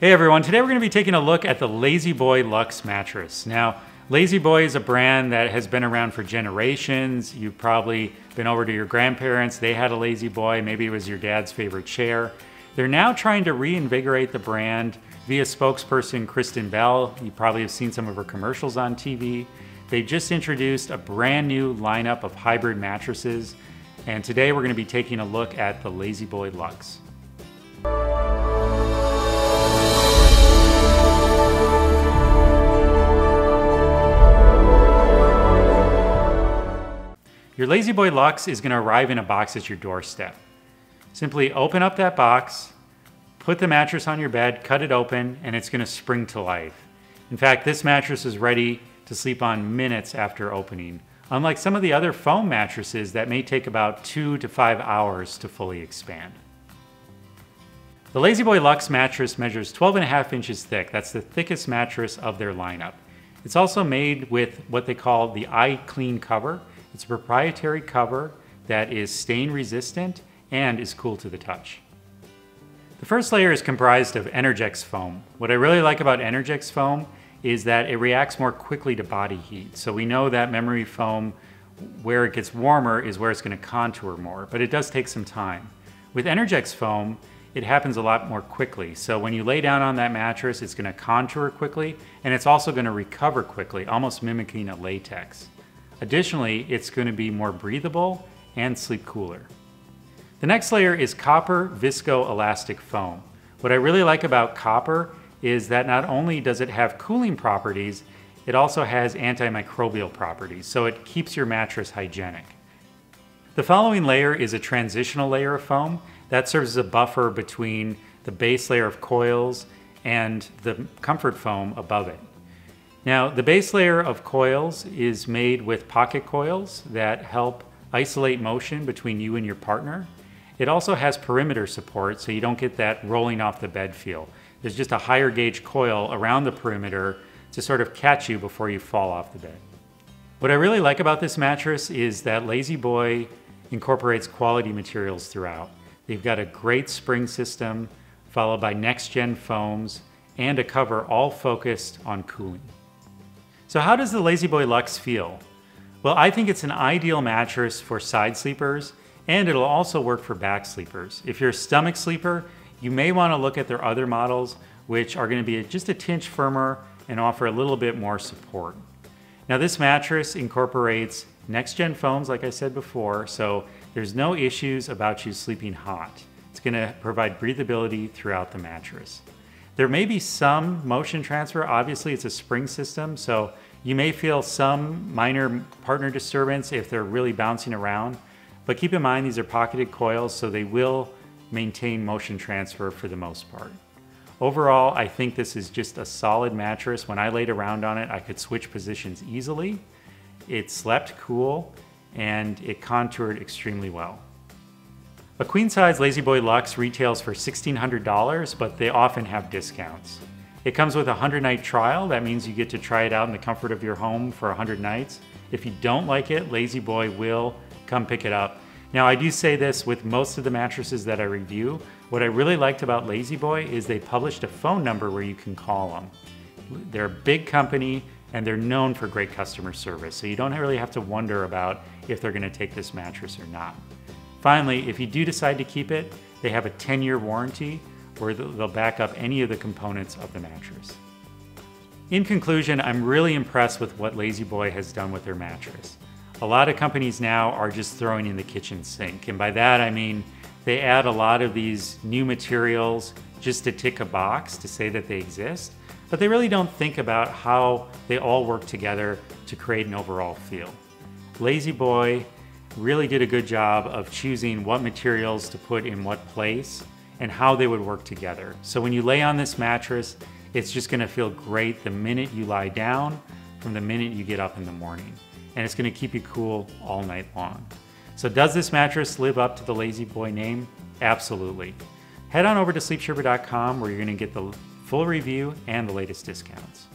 Hey everyone, today we're going to be taking a look at the La-Z-Boy Luxe Mattress. Now, La-Z-Boy is a brand that has been around for generations. You've probably been over to your grandparents, they had a La-Z-Boy, maybe it was your dad's favorite chair. They're now trying to reinvigorate the brand via spokesperson Kristen Bell. You probably have seen some of her commercials on TV. They just introduced a brand new lineup of hybrid mattresses, and today we're going to be taking a look at the La-Z-Boy Luxe. Your La-Z-Boy Luxe is going to arrive in a box at your doorstep. Simply open up that box, put the mattress on your bed, cut it open, and it's going to spring to life. In fact, this mattress is ready to sleep on minutes after opening, unlike some of the other foam mattresses that may take about 2 to 5 hours to fully expand. The La-Z-Boy Luxe mattress measures 12.5 inches thick. That's the thickest mattress of their lineup. It's also made with what they call the iClean cover. It's a proprietary cover that is stain resistant and is cool to the touch. The first layer is comprised of Energex foam. What I really like about Energex foam is that it reacts more quickly to body heat. So we know that memory foam, where it gets warmer is where it's going to contour more, but it does take some time. With Energex foam, it happens a lot more quickly. So when you lay down on that mattress, it's going to contour quickly, and it's also going to recover quickly, almost mimicking a latex. Additionally, it's going to be more breathable and sleep cooler. The next layer is copper viscoelastic foam. What I really like about copper is that not only does it have cooling properties, it also has antimicrobial properties, so it keeps your mattress hygienic. The following layer is a transitional layer of foam that serves as a buffer between the base layer of coils and the comfort foam above it. Now, the base layer of coils is made with pocket coils that help isolate motion between you and your partner. It also has perimeter support, so you don't get that rolling off the bed feel. There's just a higher gauge coil around the perimeter to sort of catch you before you fall off the bed. What I really like about this mattress is that La-Z-Boy incorporates quality materials throughout. They've got a great spring system, followed by next-gen foams, and a cover all focused on cooling. So how does the La-Z-Boy Luxe feel? Well, I think it's an ideal mattress for side sleepers, and it'll also work for back sleepers. If you're a stomach sleeper, you may want to look at their other models, which are going to be just a tinge firmer and offer a little bit more support. Now, this mattress incorporates next-gen foams, like I said before, so there's no issues about you sleeping hot. It's going to provide breathability throughout the mattress. There may be some motion transfer. Obviously, it's a spring system, so you may feel some minor partner disturbance if they're really bouncing around. But keep in mind, these are pocketed coils, so they will maintain motion transfer for the most part. Overall, I think this is just a solid mattress. When I laid around on it, I could switch positions easily. It slept cool, and it contoured extremely well. A queen-size La-Z-Boy Luxe retails for $1,600, but they often have discounts. It comes with a 100-night trial. That means you get to try it out in the comfort of your home for 100 nights. If you don't like it, La-Z-Boy will come pick it up. Now, I do say this with most of the mattresses that I review. What I really liked about La-Z-Boy is they published a phone number where you can call them. They're a big company, and they're known for great customer service, so you don't really have to wonder about if they're going to take this mattress or not. Finally, if you do decide to keep it, they have a 10-year warranty where they'll back up any of the components of the mattress. In conclusion, I'm really impressed with what La-Z-Boy has done with their mattress. A lot of companies now are just throwing in the kitchen sink, and by that I mean they add a lot of these new materials just to tick a box to say that they exist, but they really don't think about how they all work together to create an overall feel. La-Z-Boy really did a good job of choosing what materials to put in what place and how they would work together. So when you lay on this mattress, it's just gonna feel great the minute you lie down from the minute you get up in the morning. And it's gonna keep you cool all night long. So does this mattress live up to the La-Z-Boy name? Absolutely. Head on over to sleepsherpa.com where you're gonna get the full review and the latest discounts.